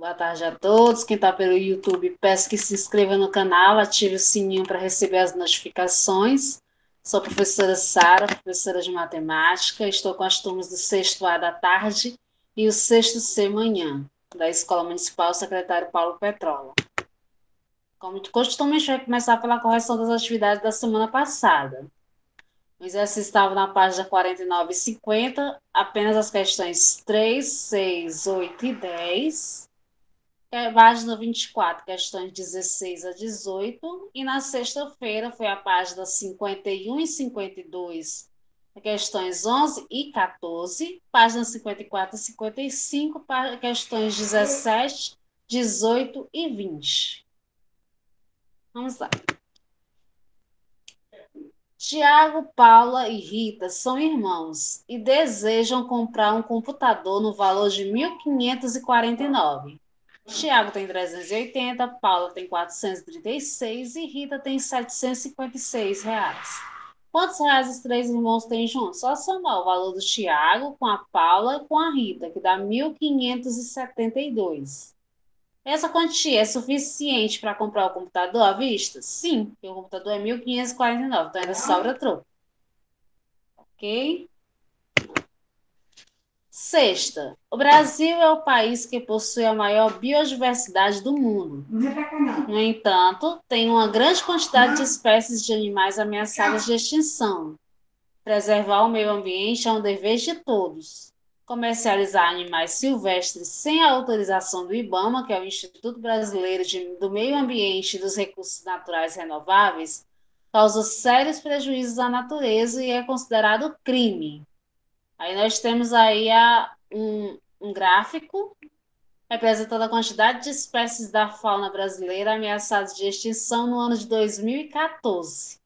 Boa tarde a todos. Quem está pelo YouTube, peço que se inscreva no canal, ative o sininho para receber as notificações. Sou a professora Sara, professora de matemática. Estou com as turmas do sexto A da tarde e o sexto C manhã, da Escola Municipal Secretário Paulo Petrola. Como de costume, a gente vai começar pela correção das atividades da semana passada. O exercício estava na página 49 e 50, apenas as questões 3, 6, 8 e 10. Página 24, questões 16 a 18. E na sexta-feira foi a página 51 e 52, questões 11 e 14. Página 54 e 55, questões 17, 18 e 20. Vamos lá. Tiago, Paula e Rita são irmãos e desejam comprar um computador no valor de R$ 1.549. Tiago tem 380, Paula tem 436 e Rita tem 756 reais. Quantos reais os três irmãos têm juntos? Só somar o valor do Tiago com a Paula e com a Rita, que dá 1.572. Essa quantia é suficiente para comprar o computador à vista? Sim, porque o computador é 1.549, então ainda sobra troco. Ok? Sexta, o Brasil é o país que possui a maior biodiversidade do mundo. No entanto, tem uma grande quantidade de espécies de animais ameaçadas de extinção. Preservar o meio ambiente é um dever de todos. Comercializar animais silvestres sem a autorização do IBAMA, que é o Instituto Brasileiro do Meio Ambiente e dos Recursos Naturais Renováveis, causa sérios prejuízos à natureza e é considerado crime. Aí nós temos aí um gráfico representando a quantidade de espécies da fauna brasileira ameaçadas de extinção no ano de 2014.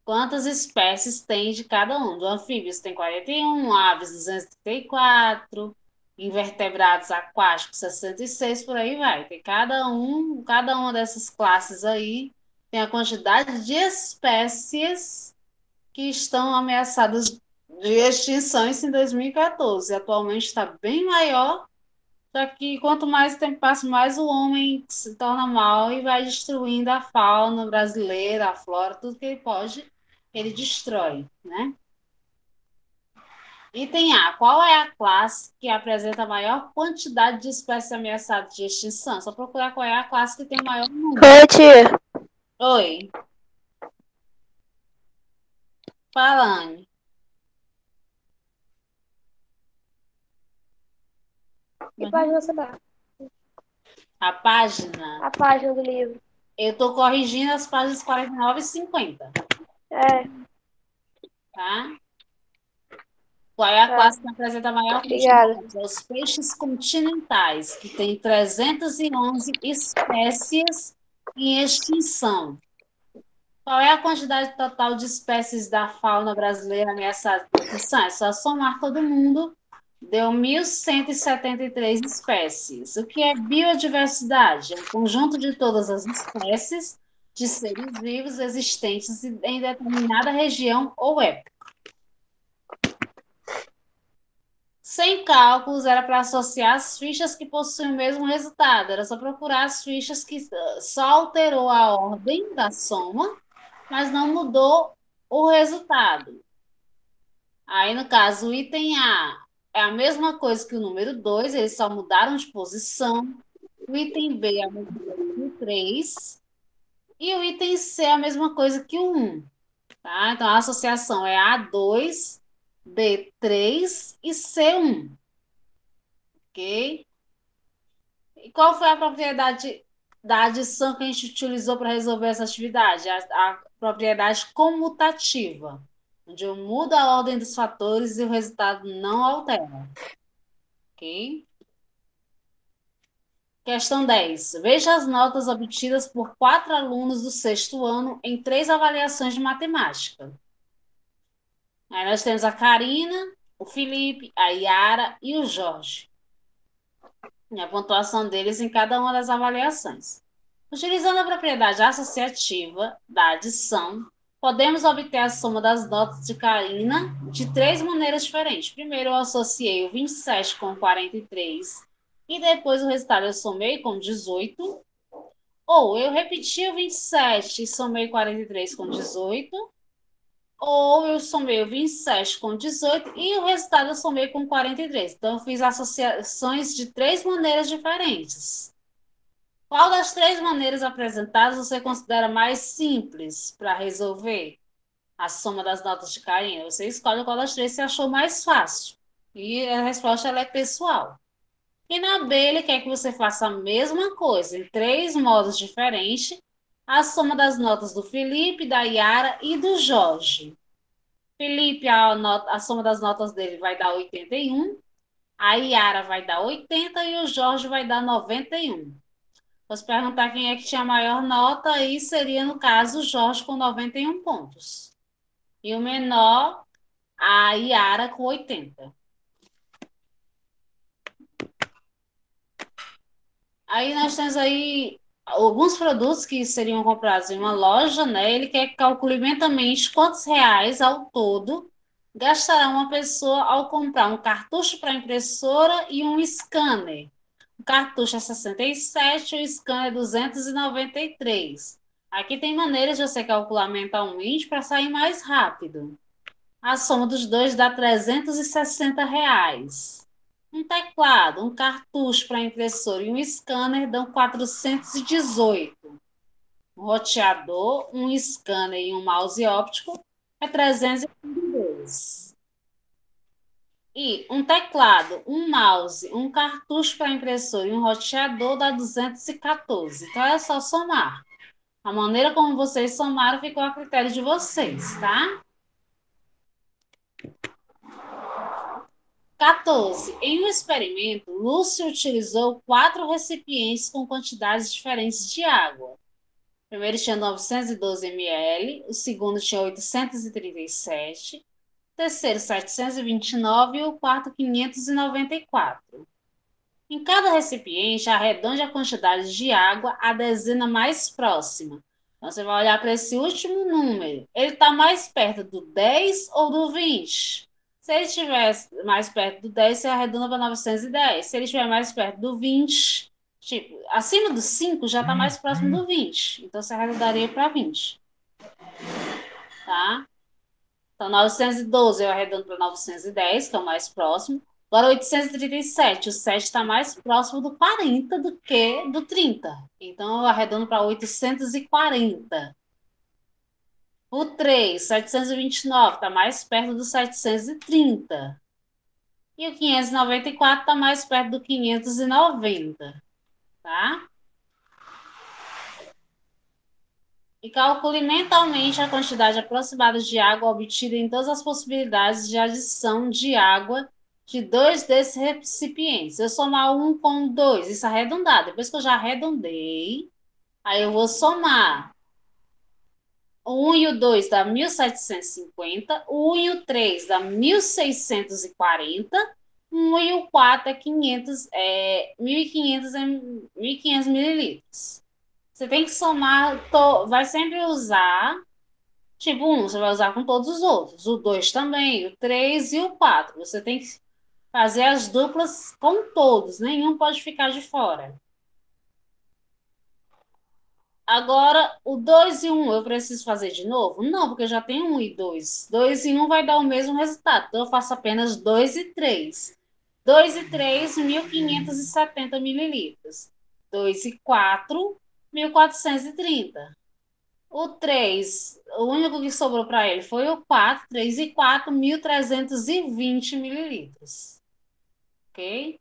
Quantas espécies tem de cada um? Do anfíbios tem 41, aves 234, invertebrados aquáticos 66, por aí vai. Tem cada uma dessas classes aí tem a quantidade de espécies que estão ameaçadas de extinção em 2014. Atualmente está bem maior, só que quanto mais o tempo passa, mais o homem se torna mal e vai destruindo a fauna brasileira, a flora, tudo que ele pode, ele destrói, né? Item A. Qual é a classe que apresenta a maior quantidade de espécies ameaçadas de extinção? Só procurar qual é a classe que tem o maior número. Oi, tia. Oi, fala, Anne. Que página você tá? A página, A página do livro. eu estou corrigindo as páginas 49 e 50, É, tá? Qual é a tá. classe que apresenta a maior Obrigada. quantidade? É os peixes continentais, que tem 311 espécies em extinção. Qual é a quantidade total de espécies da fauna brasileira ameaçada de extinção? É só somar todo mundo, deu 1.173 espécies. O que é biodiversidade? É o conjunto de todas as espécies de seres vivos existentes em determinada região ou época. Sem cálculos, era para associar as fichas que possuem o mesmo resultado. Era só procurar as fichas que só alterou a ordem da soma, mas não mudou o resultado. Aí, no caso, o item A é a mesma coisa que o número 2, eles só mudaram de posição. O item B é a mesma coisa que o 3. E o item C é a mesma coisa que o 1. Tá? Então, a associação é A2, B3 e C1. Ok? E qual foi a propriedade da adição que a gente utilizou para resolver essa atividade? A propriedade comutativa, onde eu mudo a ordem dos fatores e o resultado não altera. Ok? Questão 10. Veja as notas obtidas por 4 alunos do sexto ano em 3 avaliações de matemática. Aí nós temos a Karina, o Felipe, a Yara e o Jorge. E a pontuação deles em cada uma das avaliações. Utilizando a propriedade associativa da adição, podemos obter a soma das notas de Karina de 3 maneiras diferentes. Primeiro, eu associei o 27 com o 43 e depois o resultado eu somei com 18, ou eu repeti o 27 e somei 43 com 18, ou eu somei o 27 com 18 e o resultado eu somei com 43. Então, eu fiz associações de três maneiras diferentes. Qual das três maneiras apresentadas você considera mais simples para resolver a soma das notas de Karina? Você escolhe qual das três você achou mais fácil. E a resposta ela é pessoal. E na B, ele quer que você faça a mesma coisa, em três modos diferentes, a soma das notas do Felipe, da Yara e do Jorge. Felipe, a soma das notas dele vai dar 81, a Yara vai dar 80 e o Jorge vai dar 91. Posso perguntar quem é que tinha a maior nota, aí seria, no caso, o Jorge com 91 pontos. E o menor, a Yara com 80. Aí nós temos aí alguns produtos que seriam comprados em uma loja, né? Ele quer que calcule mentalmente quantos reais ao todo gastará uma pessoa ao comprar um cartucho para impressora e um scanner. O cartucho é 67 e o scanner é 293. Aqui tem maneiras de você calcular mentalmente para sair mais rápido. A soma dos dois dá R$ 360. Um teclado, um cartucho para impressora e um scanner dão 418. Um roteador, um scanner e um mouse óptico é 332. E um teclado, um mouse, um cartucho para impressora e um roteador dá 214. Então é só somar. A maneira como vocês somaram ficou a critério de vocês, tá? 14. Em um experimento, Lúcio utilizou 4 recipientes com quantidades diferentes de água. O primeiro tinha 912 ml, o segundo tinha 837, o terceiro 729 e o quarto 594. Em cada recipiente, arredonde a quantidade de água à dezena mais próxima. Então, você vai olhar para esse último número. Ele está mais perto do 10 ou do 20? Se ele estiver mais perto do 10, você arredonda para 910. Se ele estiver mais perto do 20, tipo, acima do 5 já está mais próximo do 20. Então, você arredondaria para 20. Tá? Então, 912 eu arredondo para 910, que é o mais próximo. Agora, 837, o 7 está mais próximo do 40 do que do 30. Então, eu arredondo para 840. O 3, 729, está mais perto do 730. E o 594 está mais perto do 590. Tá? E calcule mentalmente a quantidade aproximada de água obtida em todas as possibilidades de adição de água de dois desses recipientes. Eu somar um com dois, isso arredondar. Depois que eu já arredondei, aí eu vou somar. O 1 e o 2 dá 1.750, o 1 e o 3 dá 1.640, o 1 e o 4 é 1.500 mililitros. Você tem que somar, vai sempre usar, tipo, um, você vai usar com todos os outros. O 2 também, o 3 e o 4. Você tem que fazer as duplas com todos, nenhum pode ficar de fora. Agora, o 2 e 1, eu preciso fazer de novo? Não, porque eu já tenho 1 e 2. 2 e 1 vai dar o mesmo resultado. Então, eu faço apenas 2 e 3. 2 e 3, 1.570 mililitros. 2 e 4, 1.430. O 3, o único que sobrou para ele foi o 4, 3 e 4, 1.320 mililitros. Ok?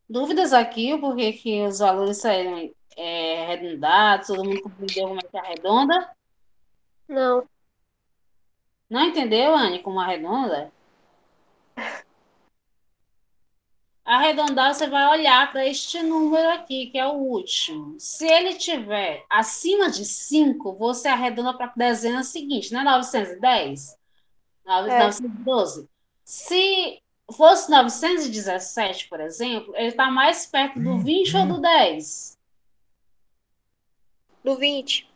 Dúvidas aqui, o porquê que os valores saíram arredondados, todo mundo compreendeu como é que arredonda? Não. Não entendeu, Anne, como arredonda? Arredondar, você vai olhar para este número aqui, que é o último. Se ele tiver acima de 5, você arredonda para a dezena seguinte, não é 910? É. 912. Se fosse 917, por exemplo, ele está mais perto do 20 ou do 10. Do 20.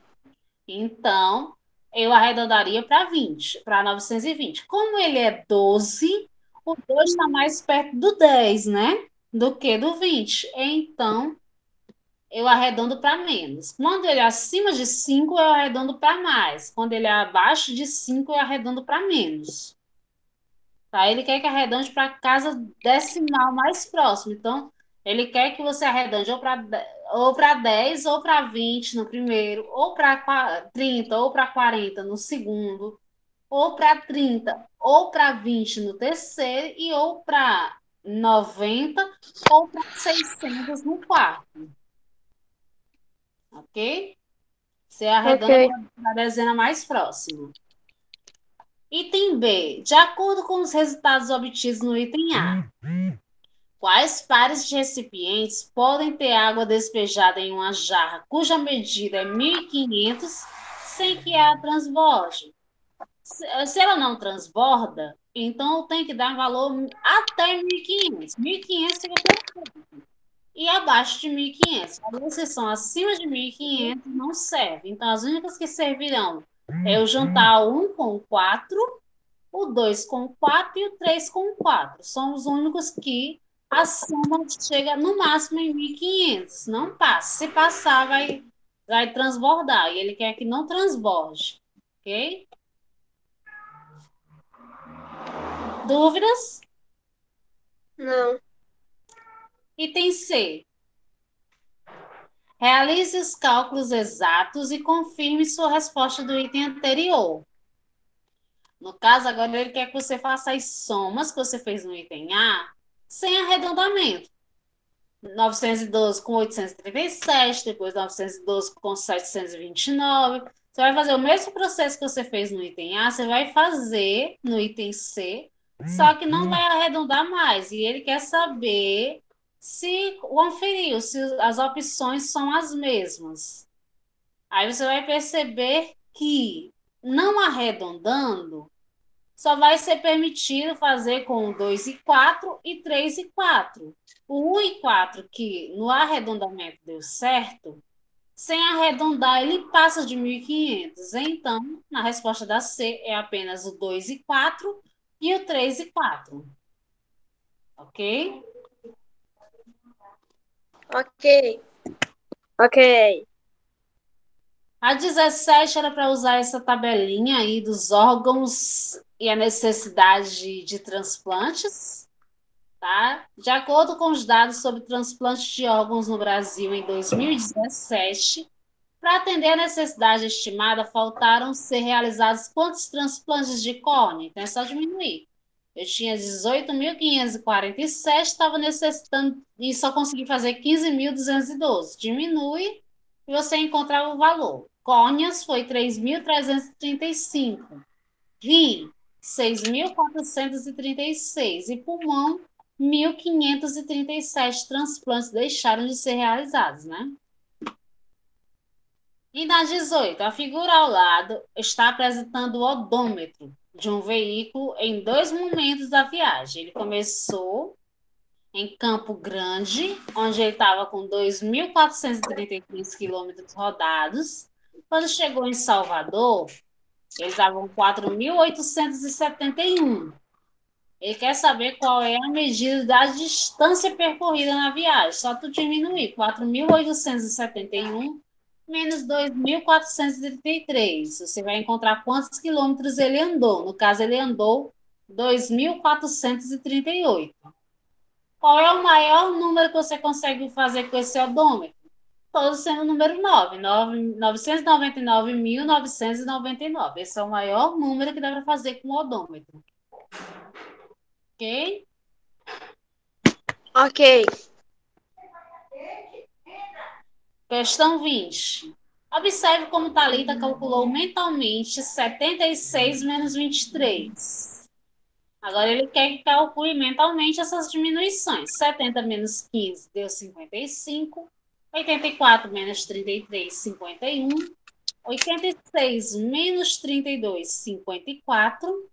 Então, eu arredondaria para 20, para 920. Como ele é 12, o 2 está mais perto do 10, né? do que do 20. Então, eu arredondo para menos. Quando ele é acima de 5, eu arredondo para mais. Quando ele é abaixo de 5, eu arredondo para menos. Tá? Ele quer que arredonde para a casa decimal mais próxima. Então, ele quer que você arredonde ou para 10 ou para 20 no primeiro, ou para 30 ou para 40 no segundo, ou para 30 ou para 20 no terceiro, e ou para 90 ou para 600 no quarto. Ok? Você arredonda Ok. para a dezena mais próxima. Item B. De acordo com os resultados obtidos no item A, quais pares de recipientes podem ter água despejada em uma jarra cuja medida é 1.500 sem que ela transborde? Se ela não transborda, então tem que dar valor até 1.500. 1.500 fica perfeito. E abaixo de 1.500. As que são acima de 1.500 não servem. Então, as únicas que servirão é o juntar o 1 com o 4, o 2 com o 4 e o 3 com o 4. São os únicos que a soma chega no máximo em 1.500. Não passa. Se passar, vai transbordar. E ele quer que não transborde. Ok? Dúvidas? Não. Item C. Realize os cálculos exatos e confirme sua resposta do item anterior. No caso, agora ele quer que você faça as somas que você fez no item A sem arredondamento. 912 com 837, depois 912 com 729. Você vai fazer o mesmo processo que você fez no item A, você vai fazer no item C, só que não vai arredondar mais. E ele quer saber se conferiu, se as opções são as mesmas. Aí você vai perceber que, não arredondando, só vai ser permitido fazer com 2 e 4 e 3 e 4. O 1 e 4, que no arredondamento deu certo, sem arredondar, ele passa de 1.500. Então, na resposta da C, é apenas o 2 e 4 e o 3 e 4. Ok? Ok. Ok. A 17 era para usar essa tabelinha aí dos órgãos e a necessidade de transplantes. Tá? De acordo com os dados sobre transplantes de órgãos no Brasil em 2017, para atender a necessidade estimada, faltaram ser realizados quantos transplantes de córnea? Então é só diminuir. Eu tinha 18.547, estava necessitando e só consegui fazer 15.212. Diminui e você encontrava o valor. Córneas foi 3.335. Rim, 6.436. E pulmão, 1.537 transplantes deixaram de ser realizados, né? E na 18, a figura ao lado está apresentando o odômetro de um veículo em dois momentos da viagem. Ele começou em Campo Grande, onde ele estava com 2.433 quilômetros rodados. Quando chegou em Salvador, eles estavam com 4.871. Ele quer saber qual é a medida da distância percorrida na viagem. Só tu diminuir 4.871 menos 2.433. Você vai encontrar quantos quilômetros ele andou. No caso, ele andou 2.438. Qual é o maior número que você consegue fazer com esse odômetro? Todos sendo o número 9, 999.999. Esse é o maior número que dá para fazer com o odômetro. Ok? Ok. Questão 20. Observe como Thalita calculou mentalmente 76 menos 23. Agora ele quer que calcule mentalmente essas diminuições. 70 menos 15 deu 55. 84 menos 33, 51. 86 menos 32, 54.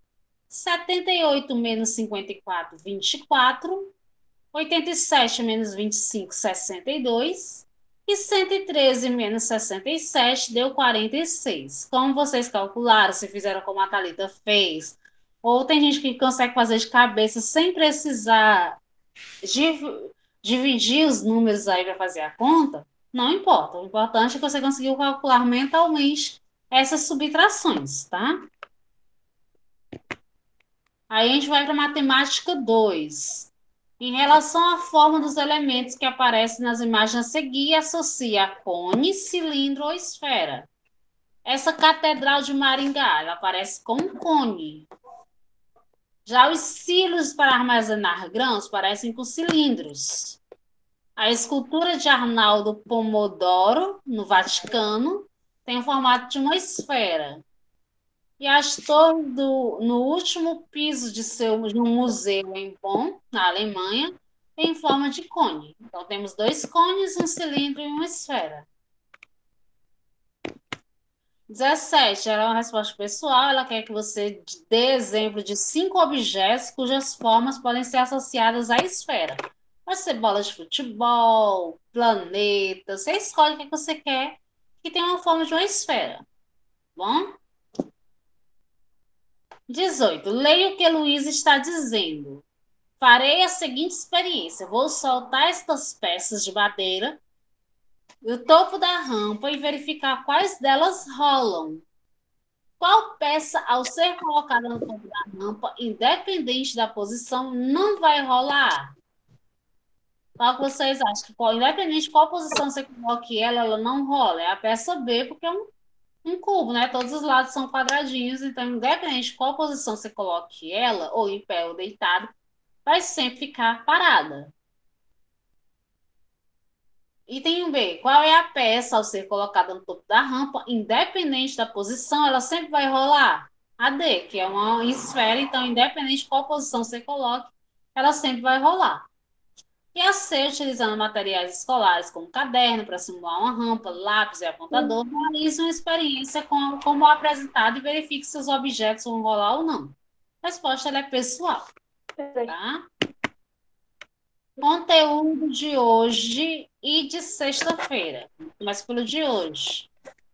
78 menos 54, 24. 87 menos 25, 62. E 113 menos 67 deu 46. Como vocês calcularam, se fizeram como a Thalita fez, ou tem gente que consegue fazer de cabeça sem precisar de dividir os números aí para fazer a conta, não importa. O importante é que você conseguiu calcular mentalmente essas subtrações, tá? Aí a gente vai para matemática 2. Em relação à forma dos elementos que aparecem nas imagens a seguir, associa a cone, cilindro ou esfera. Essa catedral de Maringá, ela aparece com um cone. Já os silos para armazenar grãos parecem com cilindros. A escultura de Arnaldo Pomodoro, no Vaticano, tem o formato de uma esfera. E as torres no último piso de um museu em Bonn, na Alemanha, tem forma de cone. Então, temos dois cones, um cilindro e uma esfera. 17, ela é uma resposta pessoal, ela quer que você dê exemplo de 5 objetos cujas formas podem ser associadas à esfera. Pode ser bola de futebol, planeta, você escolhe o que você quer que tenha uma forma de uma esfera. Bom? 18. Leia o que Luiz está dizendo. Farei a seguinte experiência. Vou soltar estas peças de madeira do topo da rampa e verificar quais delas rolam. Qual peça, ao ser colocada no topo da rampa, independente da posição, não vai rolar? Qual que vocês acham? Independente de qual posição você coloque ela, ela não rola. É a peça B, porque é um cubo, né? Todos os lados são quadradinhos, então, independente de qual posição você coloque ela, ou em pé ou deitado, vai sempre ficar parada. Item B. Qual é a peça ao ser colocada no topo da rampa, independente da posição, ela sempre vai rolar? A D, que é uma esfera, então, independente de qual posição você coloque, ela sempre vai rolar. E a C, utilizando materiais escolares como caderno para simular uma rampa, lápis e apontador, realize uma experiência como apresentado e verifique se os objetos vão rolar ou não. A resposta é pessoal, tá? Conteúdo de hoje e de sexta-feira. Começa pelo de hoje.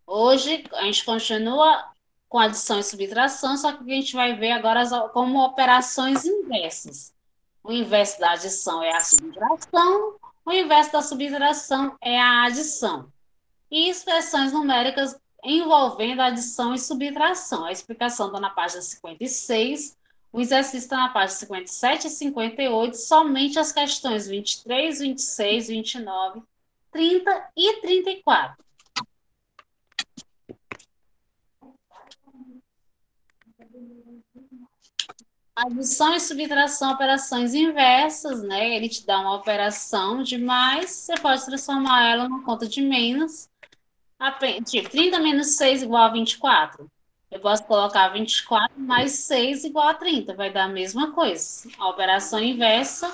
Hoje a gente continua com adição e subtração, só que a gente vai ver agora como operações inversas. O inverso da adição é a subtração, o inverso da subtração é a adição. E expressões numéricas envolvendo adição e subtração. A explicação está na página 56, o exercício está na página 57 e 58, somente as questões 23, 26, 29, 30 e 34. Adição e subtração, operações inversas, né? Ele te dá uma operação de mais, você pode transformar ela numa conta de menos. Tipo, 30 menos 6 igual a 24. Eu posso colocar 24 mais 6 igual a 30. Vai dar a mesma coisa. A operação inversa,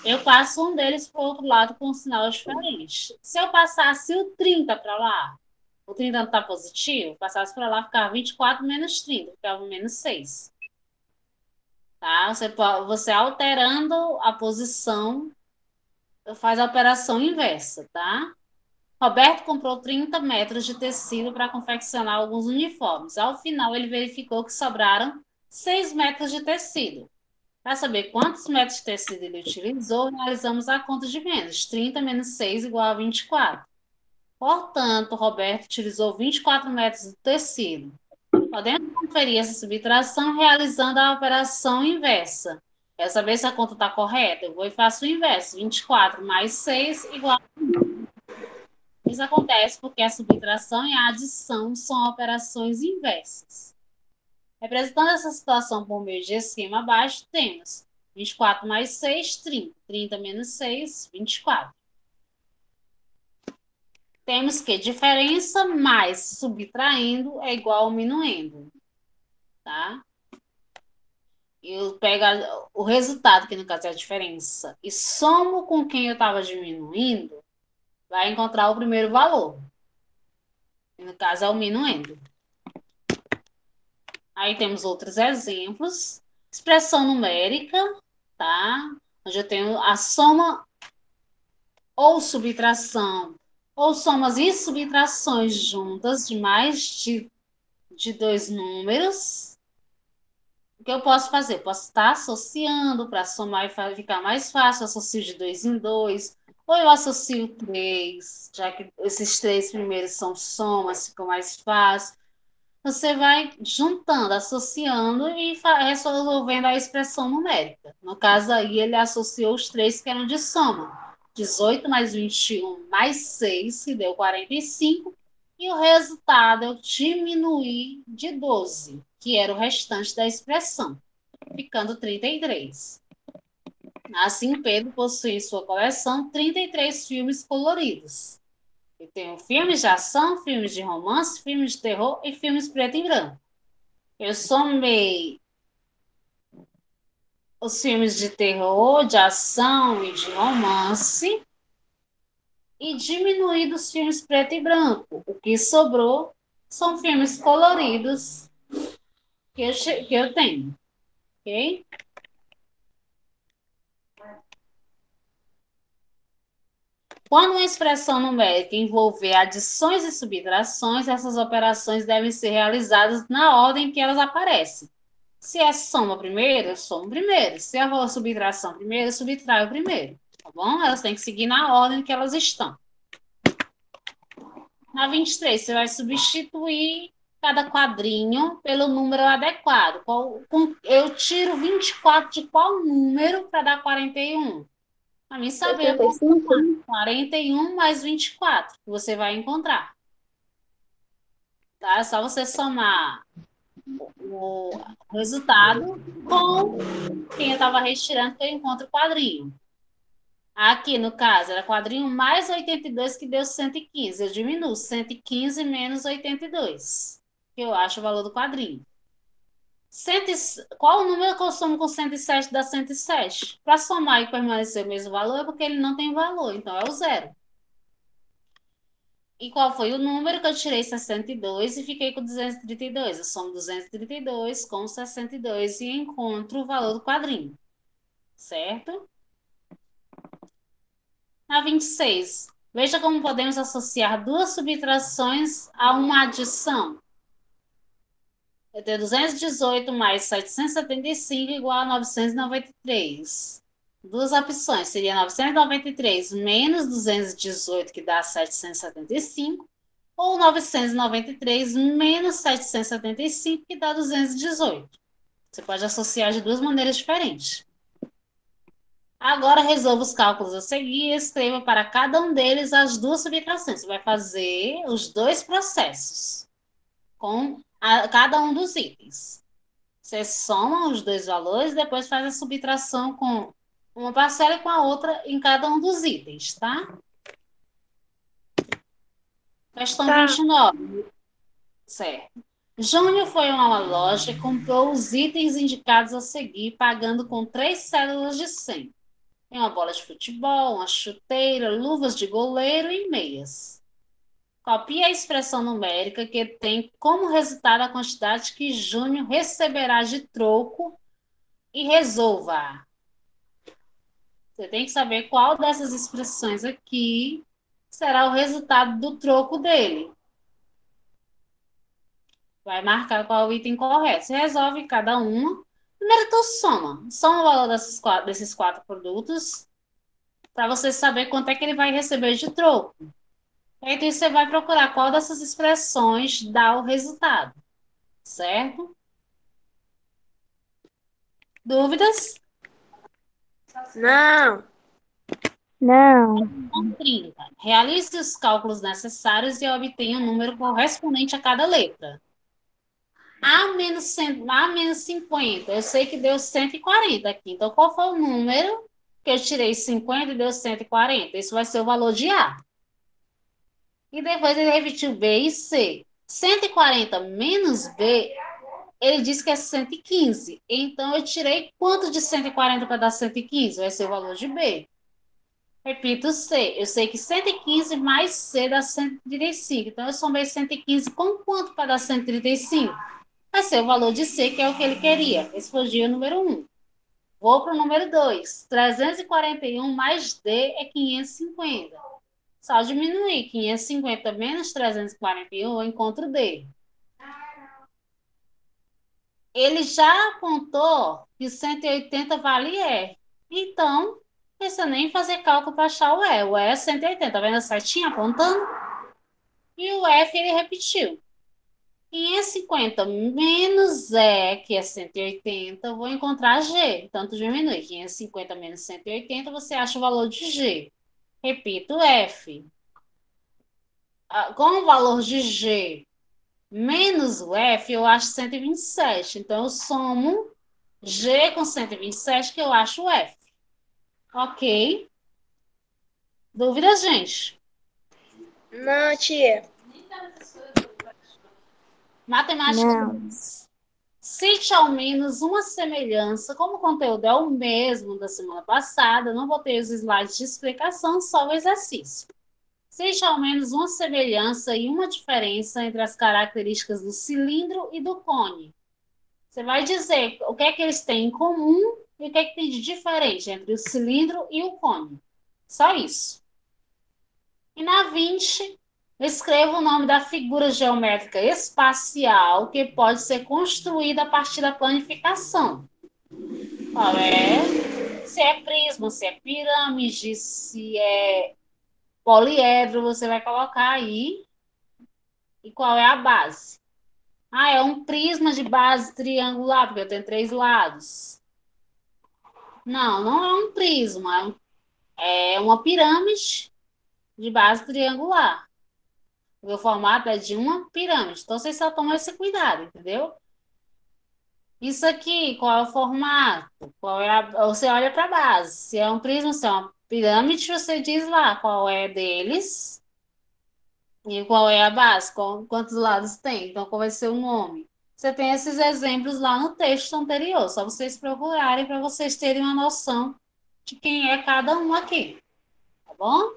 eu passo um deles para o outro lado com um sinal diferente. Se eu passasse o 30 para lá, o 30 não está positivo, passasse para lá, ficava 24 menos 30, ficava menos 6. Tá? Você alterando a posição, faz a operação inversa, tá? Roberto comprou 30 metros de tecido para confeccionar alguns uniformes. Ao final, ele verificou que sobraram 6 metros de tecido. Para saber quantos metros de tecido ele utilizou, realizamos a conta de menos. 30 menos 6 igual a 24. Portanto, Roberto utilizou 24 metros de tecido. Podemos conferir essa subtração realizando a operação inversa. Quer saber se a conta está correta? Eu vou e faço o inverso. 24 mais 6 igual a... Isso acontece porque a subtração e a adição são operações inversas. Representando essa situação por meio de esquema abaixo, temos 24 mais 6, 30. 30 menos 6, 24. Temos que diferença mais subtraindo é igual ao minuendo. Tá? Eu pego o resultado, que no caso é a diferença, e somo com quem eu estava diminuindo, vai encontrar o primeiro valor. Que no caso é o minuendo. Aí temos outros exemplos. Expressão numérica, tá? Onde eu tenho a soma ou subtração, ou somas e subtrações juntas de mais de dois números. que eu posso fazer? Posso estar associando para somar e ficar mais fácil. Eu associo de dois em dois. Ou eu associo três, já que esses três primeiros são somas, ficou mais fácil. Você vai juntando, associando e resolvendo a expressão numérica. No caso aí, ele associou os três que eram de soma. 18 mais 21 mais 6, que deu 45. E o resultado eu diminuí de 12, que era o restante da expressão, ficando 33. Assim, Pedro possui em sua coleção 33 filmes coloridos. Eu tenho filmes de ação, filmes de romance, filmes de terror e filmes preto e branco. Eu somei os filmes de terror, de ação e de romance e diminuí dos filmes preto e branco. O que sobrou são filmes coloridos que eu tenho, ok? Quando uma expressão numérica envolver adições e subtrações, essas operações devem ser realizadas na ordem que elas aparecem. Se é soma primeiro, eu somo primeiro. Se é subtração primeiro, eu subtraio primeiro. Tá bom? Elas têm que seguir na ordem que elas estão. Na 23, você vai substituir cada quadrinho pelo número adequado. Eu tiro 24 de qual número para dar 41? Para mim saber, eu vou somar 41 mais 24, que você vai encontrar. Tá? É só você somar o resultado com quem eu estava retirando, que eu encontro o quadrinho. Aqui, no caso, era quadrinho mais 82, que deu 115. Eu diminuo 115 menos 82, que eu acho o valor do quadrinho. Qual o número que eu somo com 107 dá 107? Para somar e permanecer o mesmo valor, é porque ele não tem valor, então é o zero. E qual foi o número que eu tirei 62 e fiquei com 232? Eu somo 232 com 62 e encontro o valor do quadrinho, certo? Na 26, veja como podemos associar duas subtrações a uma adição. Eu tenho 218 mais 775 igual a 993. Duas opções, seria 993 menos 218, que dá 775, ou 993 menos 775, que dá 218. Você pode associar de duas maneiras diferentes. Agora resolva os cálculos a seguir e escreva para cada um deles as duas subtrações. Você vai fazer os dois processos com cada um dos itens. Você soma os dois valores e depois faz a subtração com uma parcela e com a outra em cada um dos itens, tá? Questão 29. Certo. Júnior foi a uma loja e comprou os itens indicados a seguir, pagando com 3 cédulas de 100. Tem uma bola de futebol, uma chuteira, luvas de goleiro e meias. Copie a expressão numérica que tem como resultado a quantidade que Júnior receberá de troco e resolva. Você tem que saber qual dessas expressões aqui será o resultado do troco dele. Vai marcar qual o item correto. Você resolve cada uma. Primeiro tu soma. Soma o valor desses quatro produtos para você saber quanto é que ele vai receber de troco. Então, você vai procurar qual dessas expressões dá o resultado, certo? Dúvidas? Não. Não. 30. Realize os cálculos necessários e obtenha o número correspondente a cada letra. A menos 100, A menos 50, eu sei que deu 140 aqui. Então, qual foi o número que eu tirei 50 e deu 140? Esse vai ser o valor de A. E depois ele repetiu B e C. 140 menos B, ele disse que é 115. Então, eu tirei quanto de 140 para dar 115? Vai ser o valor de B. Repito C. Eu sei que 115 mais C dá 135. Então, eu somei 115 com quanto para dar 135? Vai ser o valor de C, que é o que ele queria. Esse foi o dia número 1. Vou para o número 2. 341 mais D é 550. Só diminuir 550 menos 341, eu encontro D. ele já apontou que 180 vale E. Então, não precisa nem fazer cálculo para achar o E. O E é 180, tá vendo a setinha apontando? E o F ele repetiu. Em E50 menos E, que é 180, eu vou encontrar G. Tanto diminui. Em E50 menos 180, você acha o valor de G. Repito, F. Com o valor de G menos o F, eu acho 127. Então, eu somo G com 127, que eu acho o F. Ok? Dúvidas, gente? Não, tia. Matemática Não. 2. Cite ao menos uma semelhança. Como o conteúdo é o mesmo da semana passada, não vou ter os slides de explicação, só o exercício. Cite ao menos uma semelhança e uma diferença entre as características do cilindro e do cone. Você vai dizer o que é que eles têm em comum e o que é que tem de diferente entre o cilindro e o cone. Só isso. E na 20, escreva o nome da figura geométrica espacial que pode ser construída a partir da planificação. Qual é? Se é prisma, se é pirâmide, se é poliedro, você vai colocar aí. E qual é a base? Ah, é um prisma de base triangular, porque eu tenho 3 lados. Não, não é um prisma, é uma pirâmide de base triangular. O formato é de uma pirâmide. Então, vocês só tomam esse cuidado, entendeu? Isso aqui, qual é o formato? Você olha para a base. Se é um prisma, se é uma pirâmide, você diz lá qual é deles e qual é a base, quantos lados tem. Então, qual vai ser o nome? Você tem esses exemplos lá no texto anterior. Só vocês procurarem para vocês terem uma noção de quem é cada um aqui. Tá bom?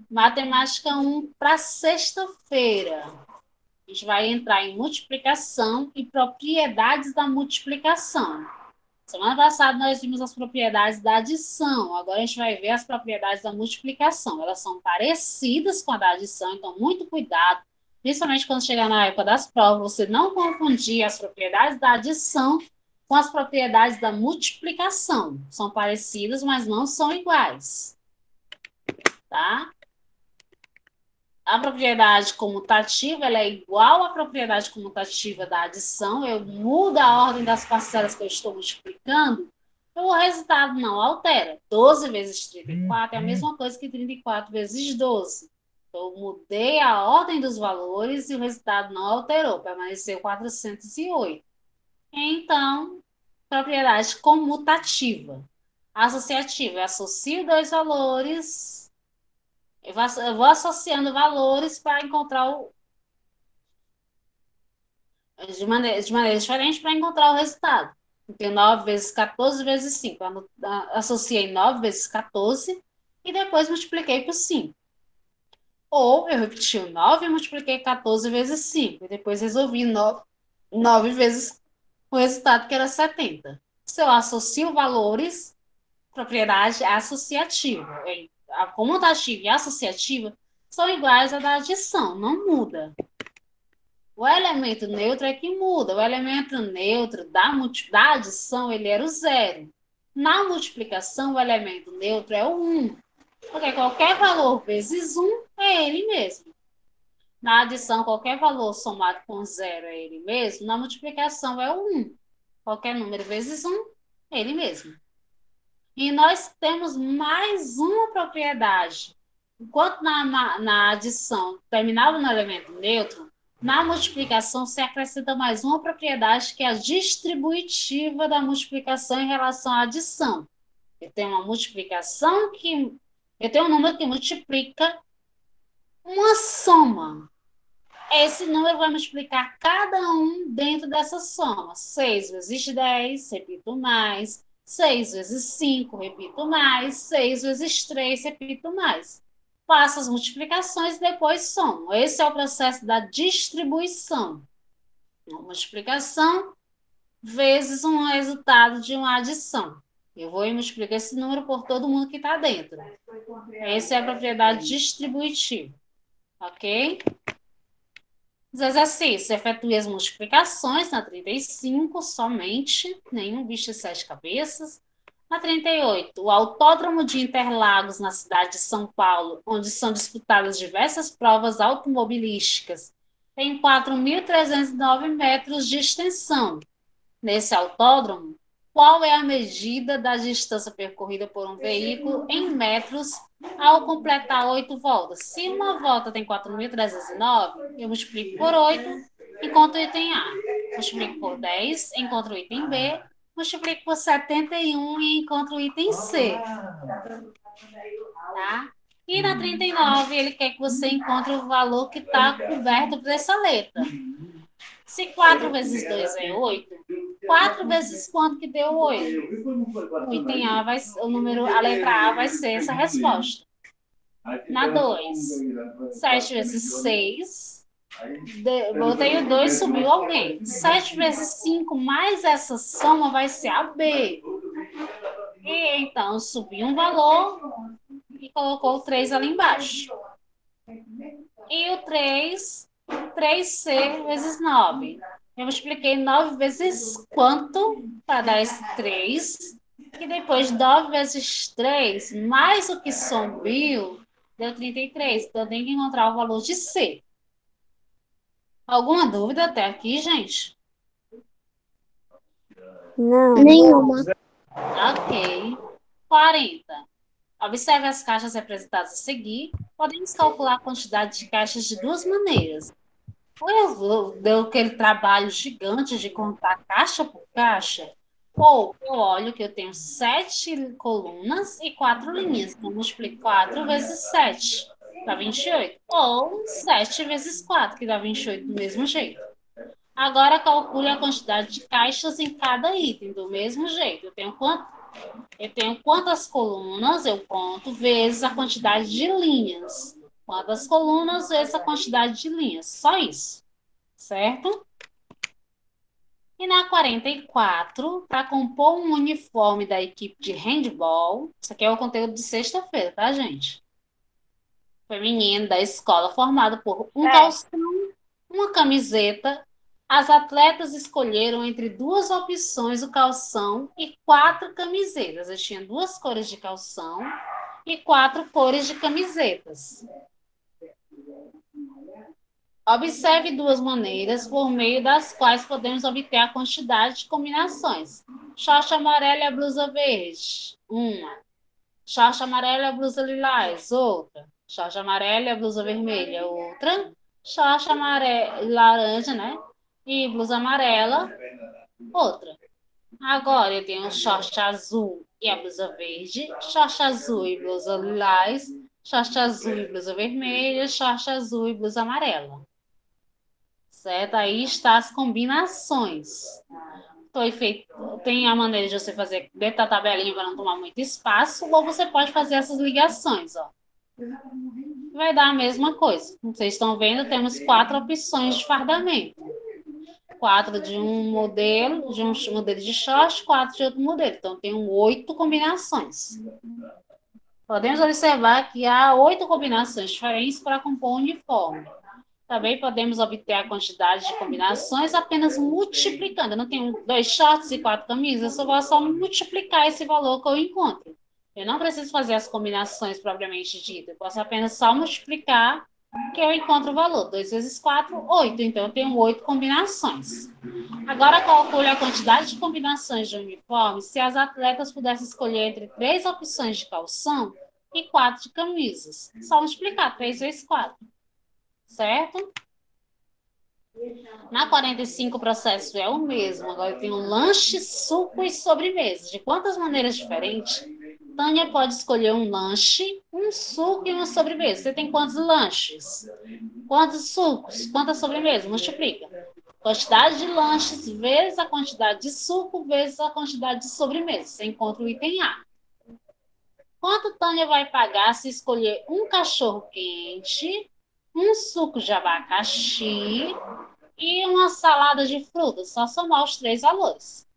Matemática 1 para sexta-feira. A gente vai entrar em multiplicação e propriedades da multiplicação. Semana passada nós vimos as propriedades da adição, agora a gente vai ver as propriedades da multiplicação. Elas são parecidas com a da adição, então muito cuidado, principalmente quando chegar na época das provas, você não confundir as propriedades da adição com as propriedades da multiplicação. São parecidas, mas não são iguais. Tá? A propriedade comutativa ela é igual à propriedade comutativa da adição. Eu mudo a ordem das parcelas que eu estou multiplicando, o resultado não altera. 12 vezes 34 é a mesma coisa que 34 vezes 12. Eu mudei a ordem dos valores e o resultado não alterou, permaneceu 408. Então, propriedade comutativa. Associativa, eu associo dois valores. Eu vou associando valores para encontrar de maneira diferente para encontrar o resultado. Eu tenho 9 vezes 14 vezes 5. Associei 9 vezes 14 e depois multipliquei por 5. Ou eu repeti o 9 e multipliquei 14 vezes 5. E depois resolvi 9 vezes o resultado, que era 70. Se eu associo valores, propriedade associativa. A comutativa e a associativa são iguais à da adição, não muda. O elemento neutro é que muda. O elemento neutro da adição, ele era o zero. Na multiplicação, o elemento neutro é o 1. Porque qualquer valor vezes 1 é ele mesmo. Na adição, qualquer valor somado com zero é ele mesmo. Na multiplicação, é o 1. Qualquer número vezes 1 é ele mesmo. E nós temos mais uma propriedade. Enquanto na adição terminava no elemento neutro, na multiplicação se acrescenta mais uma propriedade, que é a distributiva da multiplicação em relação à adição. Eu tenho uma multiplicação que... Eu tenho um número que multiplica uma soma. Esse número vai multiplicar cada um dentro dessa soma. 6 vezes 10, repito mais. 6 vezes 5, repito mais. 6 vezes 3, repito mais. Faço as multiplicações e depois somo. Esse é o processo da distribuição. Uma multiplicação vezes um resultado de uma adição. Eu vou multiplicar esse número por todo mundo que está dentro. Essa é a propriedade distributiva. Ok? Os exercícios, efetue as multiplicações na 35 somente, nenhum bicho de sete cabeças. Na 38, o Autódromo de Interlagos, na cidade de São Paulo, onde são disputadas diversas provas automobilísticas, tem 4.309 metros de extensão. Nesse autódromo, qual é a medida da distância percorrida por um veículo em metros ao completar 8 voltas? Se uma volta tem 4.309, eu multiplico por 8, encontro o item A. Multiplico por 10, encontro o item B. Multiplico por 71 e encontro o item C. Tá? E na 39, ele quer que você encontre o valor que está coberto por essa letra. Se 4 vezes 2 é 8, 4 vezes quanto que deu 8? O item A vai, a letra A vai ser essa resposta. Na 2, 7 vezes 6, botei o 2, subiu alguém. 7 vezes 5 mais essa soma vai ser a B. E então subiu um valor e colocou o 3 ali embaixo. E o 3, 3C vezes 9. Eu multipliquei 9 vezes quanto para dar esse 3? E depois 9 vezes 3, mais o que subiu, deu 33. Então, eu tenho que encontrar o valor de C. Alguma dúvida até aqui, gente? Não. Nenhuma. Ok. 40. Observe as caixas representadas a seguir. Podemos calcular a quantidade de caixas de duas maneiras. Deu aquele trabalho gigante de contar caixa por caixa. Ou eu olho que eu tenho 7 colunas e 4 linhas. Então, multiplico 4 vezes 7, dá 28. Ou 7 vezes 4, que dá 28 do mesmo jeito. Agora, calcule a quantidade de caixas em cada item, do mesmo jeito. Eu tenho quantas colunas, eu conto, vezes a quantidade de linhas. Quantas colunas vezes a quantidade de linhas. Só isso. Certo? E na 44, para compor um uniforme da equipe de handball, isso aqui é o conteúdo de sexta-feira, tá, gente? Feminino da escola, formado por um calção, uma camiseta. As atletas escolheram entre duas opções o calção e 4 camisetas. Eles tinham 2 cores de calção e 4 cores de camisetas. Observe 2 maneiras por meio das quais podemos obter a quantidade de combinações. Short amarela e a blusa verde, uma. Short amarela e a blusa lilás, outra. Short amarela e a blusa vermelha, outra. Short amarela, laranja, né? E blusa amarela, outra. Agora eu tenho short azul e a blusa verde, short azul e blusa lilás, short azul e blusa vermelha, short azul e blusa amarela. Certo? Aí está as combinações. Foi feito, tem a maneira de você fazer dentro da tabelinha para não tomar muito espaço, ou você pode fazer essas ligações, ó. Vai dar a mesma coisa. Vocês estão vendo, temos 4 opções de fardamento. 4 de um modelo de short, 4 de outro modelo. Então, tem 8 combinações. Podemos observar que há 8 combinações diferentes para compor um uniforme. Também podemos obter a quantidade de combinações apenas multiplicando. Eu não tenho 2 shorts e 4 camisas, eu vou só multiplicar esse valor que eu encontro. Eu não preciso fazer as combinações propriamente ditas. Eu posso apenas só multiplicar que eu encontro o valor. 2 vezes 4, 8. Então, eu tenho 8 combinações. Agora, calcule a quantidade de combinações de uniforme se as atletas pudessem escolher entre 3 opções de calção e 4 de camisas. Só multiplicar 3 vezes 4. Certo? Na 45, o processo é o mesmo. Agora eu tenho lanche, suco e sobremesa. De quantas maneiras diferentes? Tânia pode escolher um lanche, um suco e uma sobremesa. Você tem quantos lanches? Quantos sucos? Quantas sobremesas? Multiplica. Quantidade de lanches vezes a quantidade de suco vezes a quantidade de sobremesa. Você encontra o item A. Quanto Tânia vai pagar se escolher um cachorro quente, um suco de abacaxi e uma salada de frutas? Só somar os 3 valores.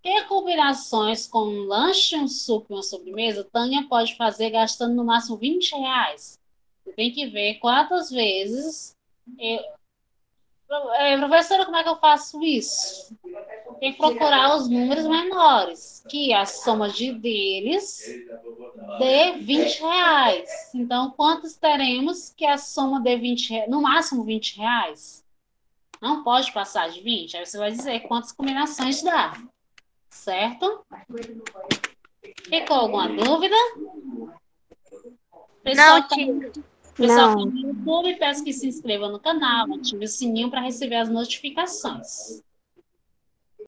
Que combinações com um lanche, um suco e uma sobremesa Tânia pode fazer gastando no máximo R$ 20? Você tem que ver quantas vezes Professora, como é que eu faço isso? Tem que procurar os números menores, que a soma deles dê R$ 20. Então, quantos teremos que a soma dê R$ 20, no máximo R$ 20? Não pode passar de 20. Aí você vai dizer quantas combinações dá, certo? Ficou alguma dúvida? Não, Pessoal, tia. pessoal que está Não. no YouTube, peço que se inscreva no canal, ative o sininho para receber as notificações.